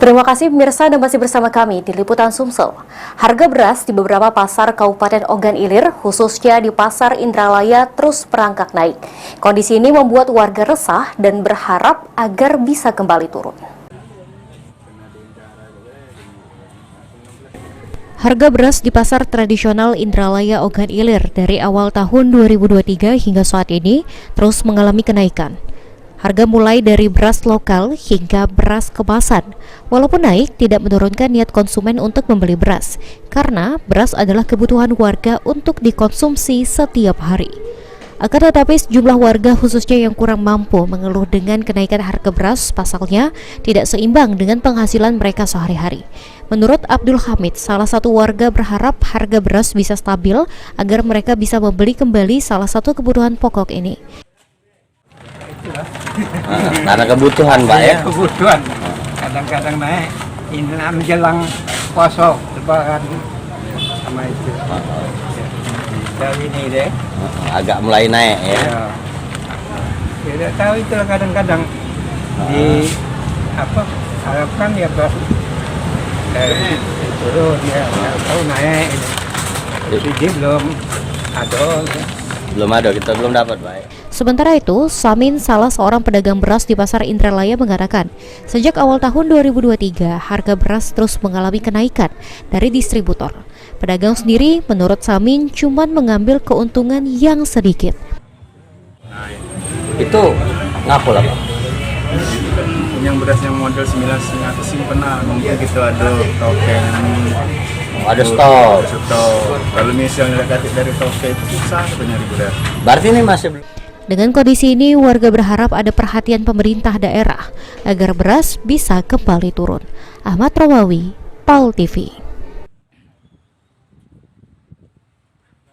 Terima kasih pemirsa Anda masih bersama kami di Liputan Sumsel. Harga beras di beberapa pasar Kabupaten Ogan Ilir, khususnya di Pasar Indralaya, terus merangkak naik. Kondisi ini membuat warga resah dan berharap agar bisa kembali turun. Harga beras di pasar tradisional Indralaya Ogan Ilir dari awal tahun 2023 hingga saat ini terus mengalami kenaikan. Harga mulai dari beras lokal hingga beras kemasan. Walaupun naik, tidak menurunkan niat konsumen untuk membeli beras, karena beras adalah kebutuhan warga untuk dikonsumsi setiap hari. Akan tetapi sejumlah warga khususnya yang kurang mampu mengeluh dengan kenaikan harga beras, pasalnya tidak seimbang dengan penghasilan mereka sehari-hari. Menurut Abdul Hamid, salah satu warga berharap harga beras bisa stabil agar mereka bisa membeli kembali salah satu kebutuhan pokok ini. Karena kebutuhan, Pak, ya? Kebutuhan. Kadang-kadang naik. Ini menjelang puasa lebaran sama itu. Dari ini deh. Agak mulai naik, ya? Tidak tahu itulah kadang-kadang di harapkan ya beras turun ya, tahu naik. Jadi belum ada. Belum ada, kita belum dapat, Pak. Sementara itu, Samin, salah seorang pedagang beras di Pasar Indralaya, mengatakan, sejak awal tahun 2023, harga beras terus mengalami kenaikan dari distributor. Pedagang sendiri, menurut Samin, cuma mengambil keuntungan yang sedikit. Itu ngaku lah, Pak? Yang beras yang model 9,5 simpenan, mungkin gitu ada token. Ada stok. Kalau misalnya dari token itu susah sebenarnya beras. Berarti ini masih belum. Dengan kondisi ini, warga berharap ada perhatian pemerintah daerah agar beras bisa kembali turun. Ahmad Rawawi, PAL TV.